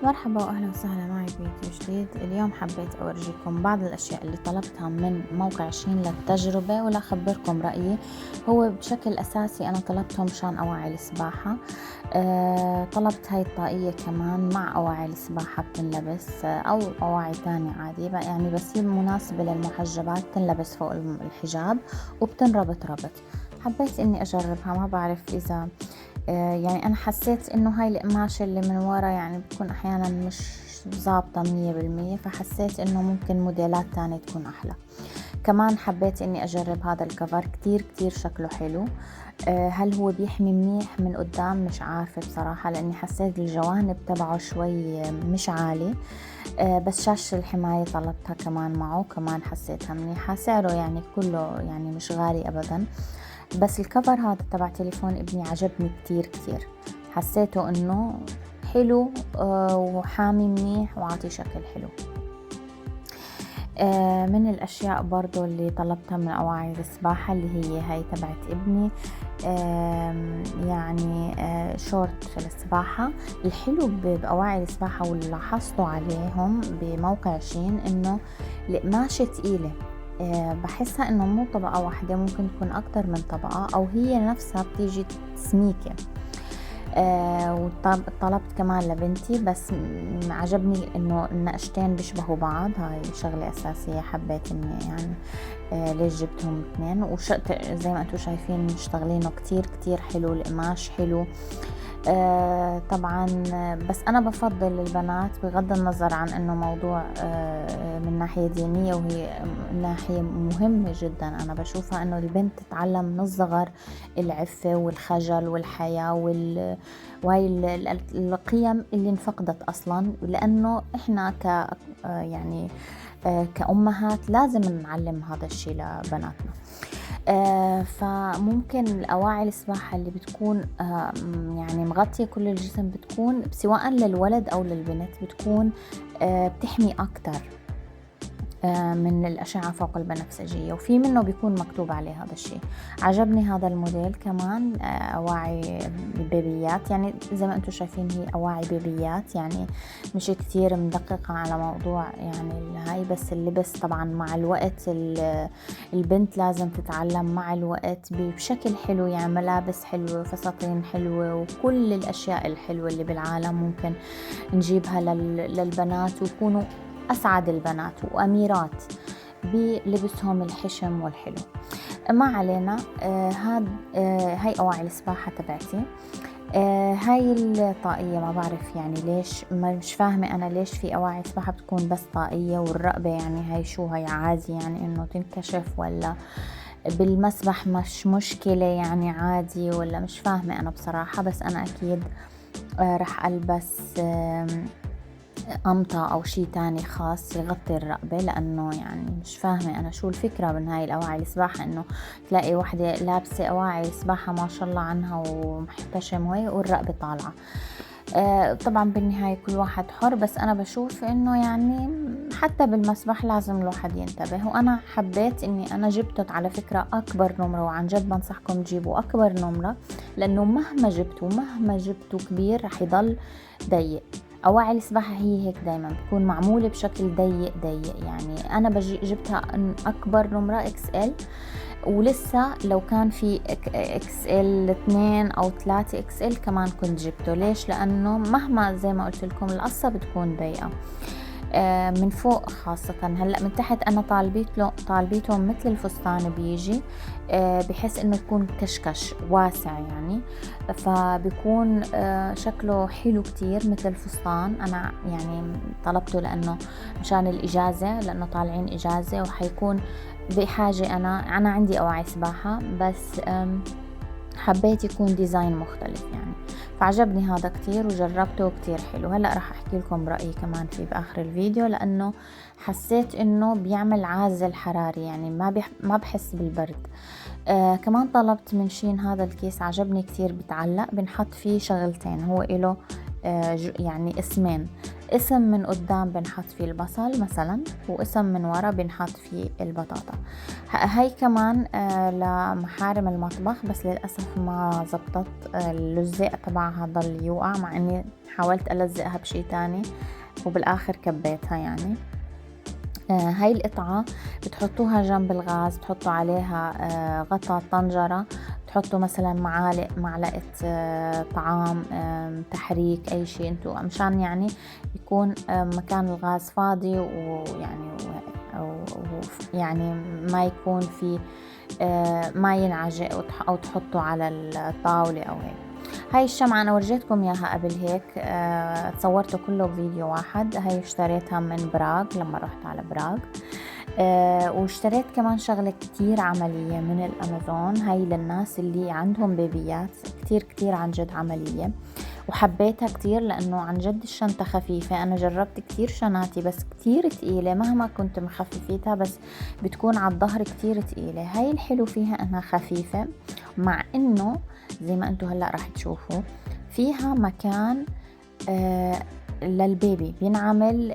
مرحبا وأهلا وسهلا معي بفيديو جديد. اليوم حبيت أورجيكم بعض الأشياء اللي طلبتها من موقع شين للتجربة ولا أخبركم رأيي. هو بشكل أساسي أنا طلبته مشان أواعي السباحة. طلبت هاي الطاقية كمان مع أواعي السباحة بتنلبس، أو أواعي تانية عادي يعني، بس هي مناسبة للمحجبات، بتنلبس فوق الحجاب وبتنربط ربط. حبيت إني أجربها، ما بعرف إذا يعني أنا حسيت إنه هاي القماشة اللي من ورا يعني بتكون أحيانا مش ظابطة 100%، فحسيت إنه ممكن موديلات تانية تكون أحلى. كمان حبيت إني أجرب هذا الكفر، كتير كتير شكله حلو. هل هو بيحمي منيح من قدام؟ مش عارفة بصراحة، لأني حسيت الجوانب تبعه شوي مش عالي. بس شاشة الحماية طلبتها كمان معه، كمان حسيتها منيحة. سعره يعني كله يعني مش غالي أبدا. بس الكفر هذا تبع تليفون ابني عجبني كتير كتير، حسيته انه حلو وحامي منيح وعاطي شكل حلو. من الاشياء برضو اللي طلبتها من اواعي السباحة اللي هي هاي تبعت ابني، يعني شورت للسباحة. الحلو بأواعي السباحة واللي لاحظته عليهم بموقع شين انه القماشة تقيلة. بحسها انه مو طبقة واحدة، ممكن تكون اكتر من طبقة، او هي نفسها بتيجي سميكة. وطلبت كمان لبنتي، بس عجبني انه النقشتين بيشبهوا بعض، هاي شغلة اساسية. حبيت اني يعني ليش جبتهم اثنين، زي ما انتم شايفين مشتغلينه كتير كتير حلو، القماش حلو. طبعا. بس أنا بفضل البنات بغض النظر عن أنه موضوع من ناحية دينية، وهي ناحية مهمة جدا. أنا بشوفها أنه البنت تتعلم من الصغر العفة والخجل والحياة وهي القيم اللي انفقدت أصلا، لأنه إحنا يعني كأمهات لازم نعلم هذا الشيء لبناتنا. فممكن الأواعي السباحة اللي بتكون يعني مغطية كل الجسم، بتكون سواء للولد أو للبنت بتكون بتحمي أكتر من الأشعة فوق البنفسجية، وفي منه بيكون مكتوب عليه هذا الشيء. عجبني هذا الموديل كمان. أواعي بيبيات، يعني زي ما أنتم شايفين هي أواعي بيبيات، يعني مش كتير مدققة على موضوع يعني هاي. بس اللبس طبعا مع الوقت البنت لازم تتعلم مع الوقت بشكل حلو، يعني ملابس حلوة، فساتين حلوة، وكل الأشياء الحلوة اللي بالعالم ممكن نجيبها للبنات، ويكونوا أسعد البنات وأميرات بلبسهم الحشم والحلو. ما علينا. هاي أواعي السباحة تبعتي. هاي الطاقية ما بعرف يعني ليش، مش فاهمة أنا ليش في أواعي سباحة بتكون بس طاقية، والرقبة يعني هاي شو، هاي عادي يعني إنه تنكشف، ولا بالمسبح مش مشكلة يعني عادي، ولا مش فاهمة أنا بصراحة. بس أنا أكيد رح ألبس قمطة أو شي تاني خاص يغطي الرقبة، لأنه يعني مش فاهمة أنا شو الفكرة من هاي الأواعي السباحة، إنه تلاقي وحدة لابسة أواعي سباحة ما شاء الله عنها ومحتشم وهي والرقبة طالعة. طبعا بالنهاية كل واحد حر، بس أنا بشوف إنه يعني حتى بالمسبح لازم الواحد ينتبه. وأنا حبيت إني أنا جبته على فكرة أكبر نمرة، وعن جد بنصحكم تجيبوا أكبر نمرة، لأنه مهما جبتوا كبير رح يضل ضيق. أواعي السباحة هي هيك دايما بتكون معمولة بشكل ضيق ضيق، يعني أنا جبتها أكبر نمرة XL، ولسه لو كان في XL 2 أو 3 XL كمان كنت جبته. ليش؟ لأنه مهما زي ما قلت لكم القصة بتكون ضيقة من فوق خاصة. هلأ من تحت أنا طالبيته مثل الفستان بيجي، بحيث إنه يكون كشكش واسع يعني، فبيكون شكله حلو كتير مثل الفستان. أنا يعني طلبته لأنه مشان الإجازة، لأنه طالعين إجازة وحيكون بحاجة. أنا عندي أواعي سباحة، بس حبيت يكون ديزاين مختلف يعني، فعجبني هذا كتير وجربته كتير حلو. هلأ راح أحكي لكم رأيي كمان فيه بآخر الفيديو، لأنه حسيت إنه بيعمل عازل حراري، يعني ما بحس بالبرد. كمان طلبت من شين هذا الكيس، عجبني كتير، بتعلق بنحط فيه شغلتين، هو إله يعني اسمين، اسم من قدام بنحط فيه البصل مثلا، واسم من ورا بنحط فيه البطاطا. هاي كمان لمحارم المطبخ، بس للأسف ما زبطت، اللزق تبعها ضل يوقع مع اني حاولت ألزقها بشي تاني وبالآخر كبيتها يعني. هاي القطعة بتحطوها جنب الغاز، بتحطوا عليها غطا طنجرة، تحطوا مثلا معلقة طعام، تحريك، أي شيء انتو مشان يعني يكون مكان الغاز فاضي، ويعني يعني ما يكون في ما ينعجق، أو تحطوا على الطاولة أو هيك. هاي الشمعة أنا ورجيتكم إياها قبل هيك، تصورته كله بفيديو واحد. هاي اشتريتها من براغ لما رحت على براغ. واشتريت كمان شغلة كتير عملية من الأمازون، هاي للناس اللي عندهم بيبيات، كتير عن جد عملية، وحبيتها كتير لأنه عن جد الشنطة خفيفة. أنا جربت كتير شناتي بس كتير تقيلة، مهما كنت مخففيتها بس بتكون على الظهر كتير تقيلة. هاي الحلو فيها أنها خفيفة، مع أنه زي ما أنتو هلأ راح تشوفوا فيها مكان للبيبي، بينعمل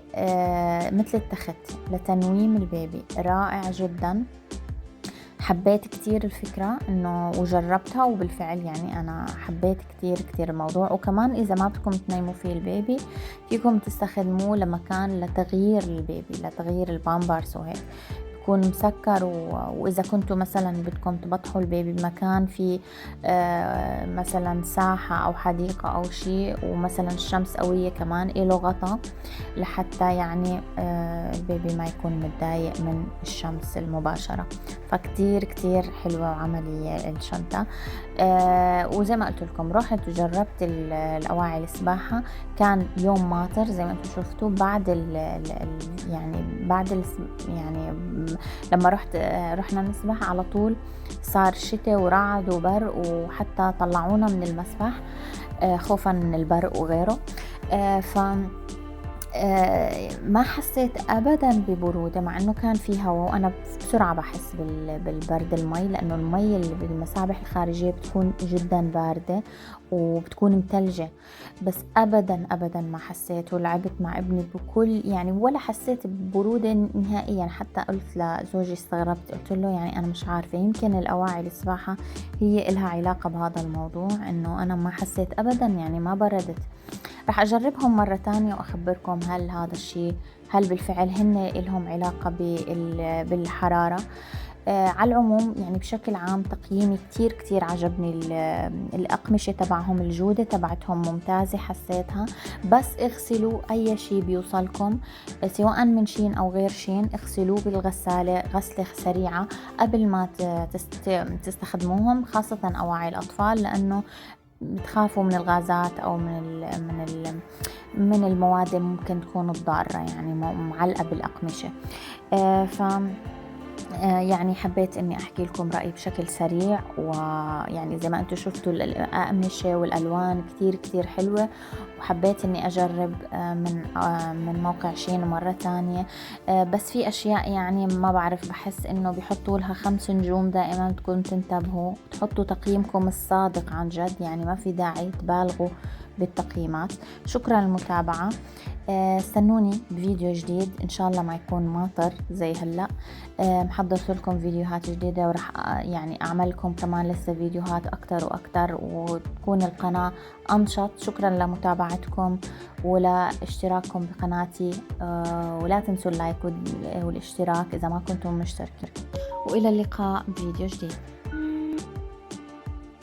مثل التخت لتنويم البيبي، رائع جدا. حبيت كتير الفكرة انه وجربتها، وبالفعل يعني انا حبيت كتير الموضوع. وكمان اذا ما بدكم تنيموا فيه البيبي فيكم تستخدموه لمكان لتغيير البيبي، لتغيير البامبرز وهيك، بيكون مسكر. واذا كنتوا مثلا بدكم تبطحوا البيبي بمكان في مثلا ساحة او حديقة او شيء، ومثلا الشمس قوية، كمان له غطا لحتى يعني البيبي ما يكون متضايق من الشمس المباشرة. فكتير حلوة وعملية الشنطة. وزي ما قلت لكم رحت وجربت الأواعي السباحة، كان يوم ماطر زي ما انتم شفتوا. بعد يعني لما رحنا نسبح على طول صار شتاء ورعد وبرق، وحتى طلعونا من المسبح خوفا من البرق وغيره. ف ما حسيت ابدا ببرودة، مع انه كان في هواء، وانا بسرعة بحس بالبرد المي، لانه المي اللي بالمسابح الخارجية بتكون جدا باردة وبتكون متلجة. بس ابدا ما حسيت، ولعبت مع ابني بكل يعني، ولا حسيت ببرودة نهائيا. حتى قلت لزوجي، استغربت قلت له يعني انا مش عارفة، يمكن الاواعي السباحة هي إلها علاقة بهذا الموضوع، انه انا ما حسيت ابدا يعني ما بردت. رح أجربهم مرة تانية وأخبركم هل هذا الشيء، هل بالفعل هن إلهم علاقة بالحرارة. على العموم يعني بشكل عام تقييمي كتير عجبني الأقمشة تبعهم، الجودة تبعتهم ممتازة حسيتها. بس اغسلوا أي شيء بيوصلكم سواء من شين أو غير شين، اغسلوه بالغسالة غسلة سريعة قبل ما تستخدموهم، خاصة أواعي الأطفال، لأنه بتخافوا من الغازات او من المواد اللي ممكن تكون ضارة يعني معلقة بالأقمشة. ف يعني حبيت اني احكي لكم رأيي بشكل سريع، ويعني زي ما انتم شفتوا الأقمشة والالوان كتير حلوة، وحبيت اني اجرب من موقع شين مرة تانية. بس في اشياء يعني ما بعرف، بحس انه بيحطوا لها 5 نجوم، دائما تكون تنتبهوا تحطوا تقييمكم الصادق عن جد، يعني ما في داعي تبالغوا بالتقييمات. شكرا للمتابعة، استنوني بفيديو جديد ان شاء الله ما يكون ماطر زي هلا. محضرت لكم فيديوهات جديدة، ورح يعني اعمل لكم كمان لسه فيديوهات اكتر واكتر، وتكون القناة انشط. شكرا لمتابعتكم ولاشتراككم بقناتي، ولا تنسوا اللايك والاشتراك اذا ما كنتم مشتركين، والى اللقاء بفيديو جديد.